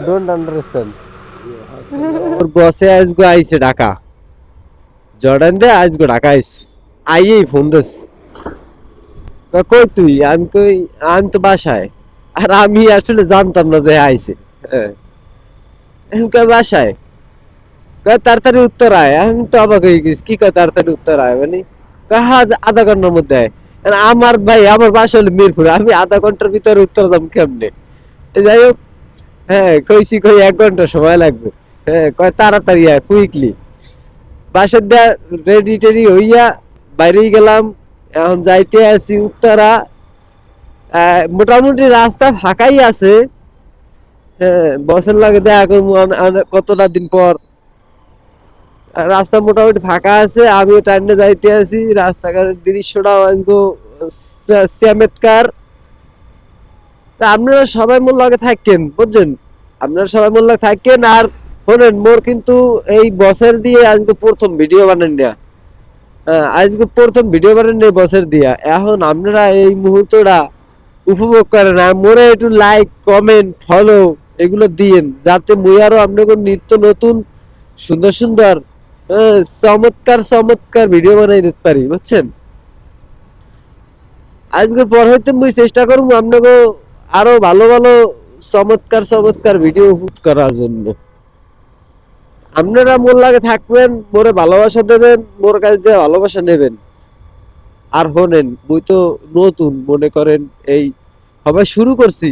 Don't understand. Yeah, how ওর বসে আজগো আইছে Dhaka, Jordan দে আজগো ঢাকা আইছে, আইয়েই ফোন দিস, কই তুই? আমি কই আমি তো বাসায়। আর আমি আসলে জানতাম না যে আইছে। হ্যাঁ, আমি কই বাসায়, কয় তাড়াতাড়ি উত্তর আয়। আমি তো অবাক হয়ে গেছি, কি কয় তাড়াতাড়ি উত্তর আয় মানে? কয় হ্যাঁ, আধা ঘন্টার মধ্যে আয়। আর আমার ভাই, আমার বাসা হলো মিরপুরে, আমি আধা ঘন্টার ভিতরে উত্তর দাম কেমনে? যাই হোক, হ্যাঁ কইছি কই 1 ঘন্টা সময় লাগবে। হ্যাঁ, কয় তাড়াতাড়ি আয়, কুইকলি। বাসার দিয়া রেডি টেডি হইয়া বাইরেই গেলাম। এখন যাইতে আছি উত্তরা। মোটামুটি রাস্তা ফাঁকাই আছে। হ্যাঁ, বসের লাগে দেখা করবো কতটা দিন পর। রাস্তা মোটামুটি ফাঁকা আছে, আমিও টাইমে যাইতে আছি। রাস্তাঘাটের দৃশ্যটাও আজকে চমৎকার। তা আপনারা সবাই মোর লগে থাকেন, বুঝছেন? আপনারা সবাই মোর লগে থাকেন। আর শোনেন, মোর কিন্তু এই বছর দিয়ে আজকে প্রথম ভিডিও বানান না। আজকে প্রথম ভিডিও বানান নেই বছর দিয়া। এখন আপনারা এই মুহূর্তটা উপভোগ করেন, আর মোরে একটু লাইক কমেন্ট ফলো এগুলো দিয়েন, যাতে মুই আরো আপনাকে নিত্য নতুন সুন্দর সুন্দর চমৎকার চমৎকার ভিডিও বানাই দিতে পারি, বুঝছেন? আজকের পর হইতে মুই চেষ্টা করবো আপনাকে আরো ভালো ভালো চমৎকার চমৎকার ভিডিও উপভোগ করার জন্য। আপনারা মোর লাগে থাকবেন, মোরে ভালোবাসা দেবেন, মোর কাছ দিয়ে ভালোবাসা নেবেন। আর শোনেন, মুই তো নতুন, মনে করেন এই সবাই শুরু করছি।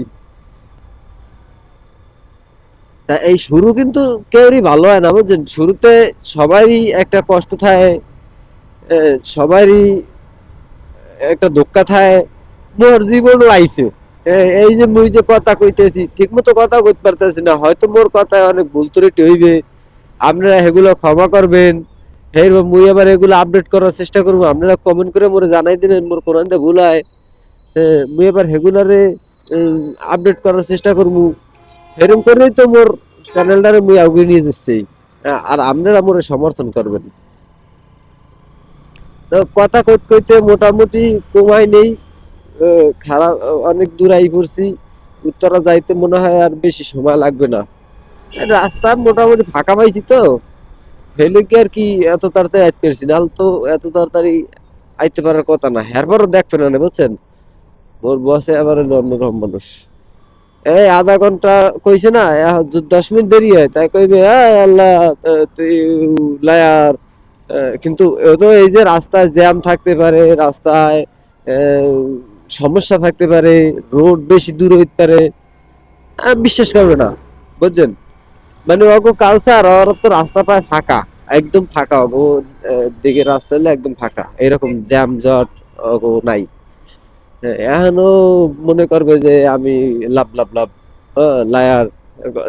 তা এই শুরু কিন্তু কেউরই ভালো হয় না, বুঝছেন? শুরুতে সবারই একটা কষ্ট থাকে, সবারই একটা ধোক্কা থাকে। মোর জীবনও আইছে। এই যে মুই যে কথা কইতেছি, ঠিক মতো কথা কইতে পারতেছি না, হয়তো মোর কথায় অনেক ভুল ত্রুটি হইবে। আপনারা এগুলো ক্ষমা করবেন। মুই আবার এগুলো আপডেট করার চেষ্টা করবো। আপনারা কমেন্ট করে মোরে জানাই দিবেন মোর কোরআনতে ভুল হয়। মুই এবার রেগুলারে আপডেট করার চেষ্টা করবো। এরকম করেই তো মোর চ্যানেলটারে মুই আগে নিয়ে যাচ্ছি। আর আপনারা মোরে সমর্থন করবেন। তো কথা কইতে কইতে মোটামুটি কমাই নেই, খারাপ অনেক দূর আই পড়ছি। উত্তরা যাইতে মনে হয় আর বেশি সময় লাগবে না। রাস্তা মোটামুটি ফাঁকা পাইছি তো, হইলে কি আর কি এত তাড়াতাড়ি আইতে পারছি, নাহলে তো এত তাড়াতাড়ি আইতে পারার কথা না। এরপরও দেখবেন না, বুঝছেন? মোর বসে আবার হলো অন্যরকম মানুষ। এই আধা ঘন্টা কইছে না, 10 মিনিট দেরি হয়, তাই কইবে আল্লাহ তুই লায়ার। কিন্তু ও তো এই যে রাস্তায় জ্যাম থাকতে পারে, রাস্তায় আহ, সমস্যা থাকতে পারে, রোড বেশি দূর হইতে পারে, বিশ্বাস করবে না, বুঝছেন? মানে ওগো কালচার, ওর তো রাস্তা প্রায় ফাঁকা, একদম ফাঁকা। ওগো দিকে রাস্তা হলে একদম ফাঁকা, এরকম জ্যাম জট ওগো নাই। এখনো মনে করবে যে আমি লাভ লাভ লাভ লায়ার।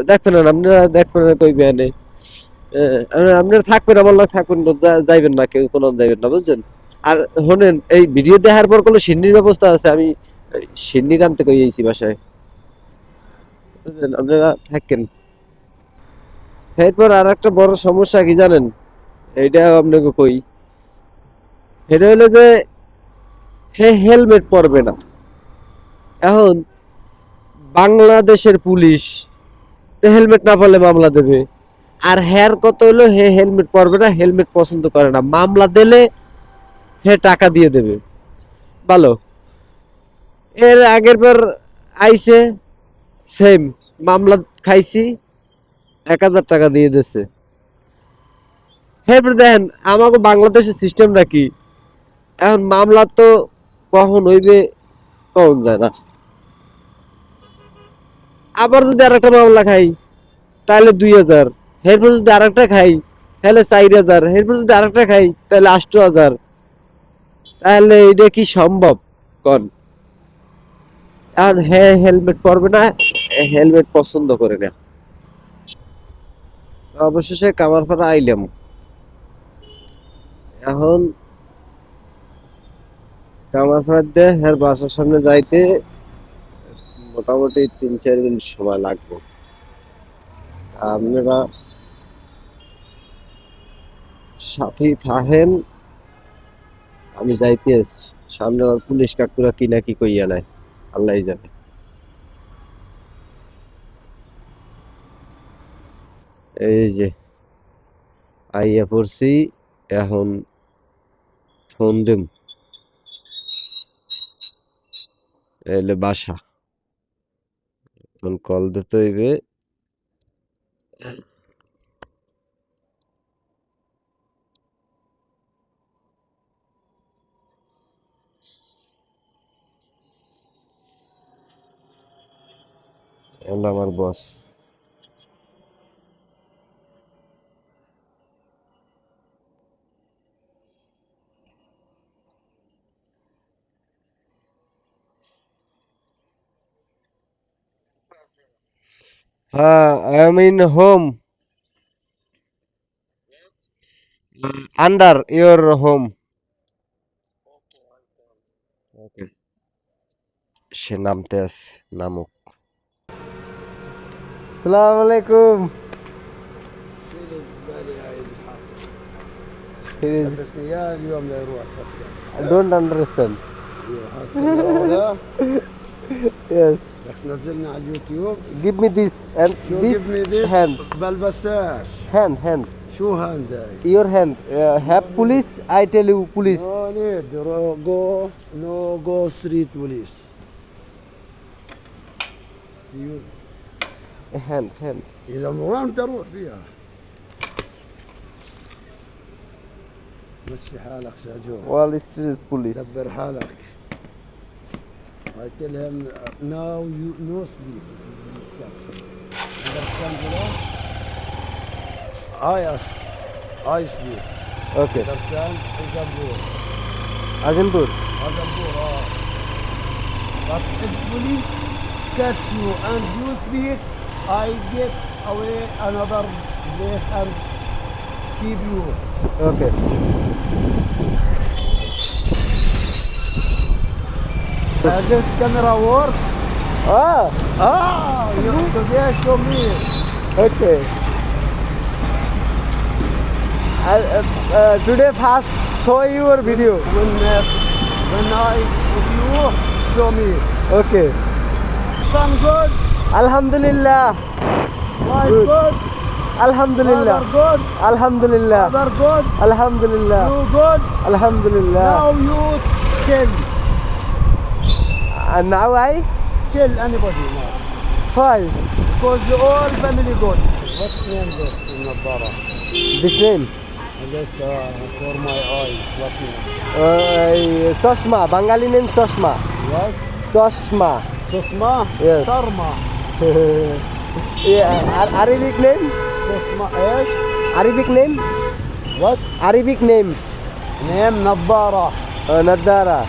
দেখবেন না আপনারা, দেখবেন না কইবে এনে। আপনারা থাকবেন, আমার লোক থাকবেন না, যাইবেন না, কেউ কোনো যাইবেন না, বুঝছেন? আর শোনেন, এই ভিডিও দেখার পর কোনো সিন্নির ব্যবস্থা আছে, আমি সিন্নি আনতে কইছি বাসায়, বুঝলেন? আপনারা থাকেন। এরপর আর একটা বড় সমস্যা কি জানেন? এইটা আপনাকে কই, সেটা হলো যে হে হেলমেট পরবে না। এখন বাংলাদেশের পুলিশ হেলমেট না পরলে মামলা দেবে। আর হের কত হলো, হে হেলমেট পরবে না, হেলমেট পছন্দ করে না, মামলা দিলে হে টাকা দিয়ে দেবে। ভালো, এর আগের বার আইছে, সেম মামলা খাইছি, 1,000 টাকা দিয়ে দিচ্ছে। এরপর দেখেন আমাকে বাংলাদেশের সিস্টেমটা কি। এখন মামলা তো কখন হইবে কখন যায় না। আবার যদি আর একটা মামলা খাই, তাহলে 2,000। এরপর যদি আর একটা খাই, তাহলে 4,000। এরপর যদি আর একটা খাই, তাহলে 8,000। তাহলে এটা কি সম্ভব? কন। আর হ্যাঁ, হেলমেট পরবে না, হেলমেট পছন্দ করে না। অবশেষে কামারপাড়া আইলাম। এখন কামারপাড়া দিয়ে হ্যাঁ বাসার সামনে যাইতে মোটামুটি 3-4 মিনিট সময় লাগবে। আপনারা সাথেই থাকেন, আমি যাইতে আছি। সামনে আবার পুলিশ কাকুরা কি না কি কইয়া নেয়, আল্লাহ জানে। এই যে আইয়া পড়ছি, এখন ফোন দিম, এলে বাসা, এখন কল দিতে হইবে। এলো আমার বস। হ্যাঁ, I am in home, under your home. Okay, সে নামতে আছে, নামুক। আসসালামু আলাইকুম। شيل الزبالة هاي اللي حاطها Please, لبسني اياها اليوم لا يروح I don't understand. هات كاميرا ولا Yes, بدك تنزلنا على اليوتيوب give me this and شو this give me this hand, بلبساش hand. شو هانداي Your hand. Have police, I tell you police. نو نيد نو جو ستريت بوليس سيو Hand. اذا وين بدي اروح فيها مشي حالك ساجور Wall Street police. دبر حالك I tell him now you no sleep. Understand below? I sleep. Okay. Understand? Azambur. Azimpur. Azambur. But if police catch you and you speak, I get away another place and keep you. Okay. This camera work? Ah, You today show me. okay. Today fast show your video. When I with you, show me. Okay. Son good, Alhamdulillah. wife Good. good, Alhamdulillah. father good, Alhamdulillah. mother good, Alhamdulillah. you good. Alhamdulillah. Now you kill And now I anybody now. why Because you all family good. What's name this in Nadara? this name? This for my eyes. What name? Soshma. Bengali name Soshma. What? Soshma. Susma? Yes. Sarma. Yeah. Arabic name? Susma ايش? Arabic name? What? Arabic name? Name Nadara. Nadara.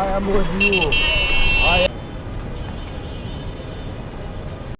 I am with you.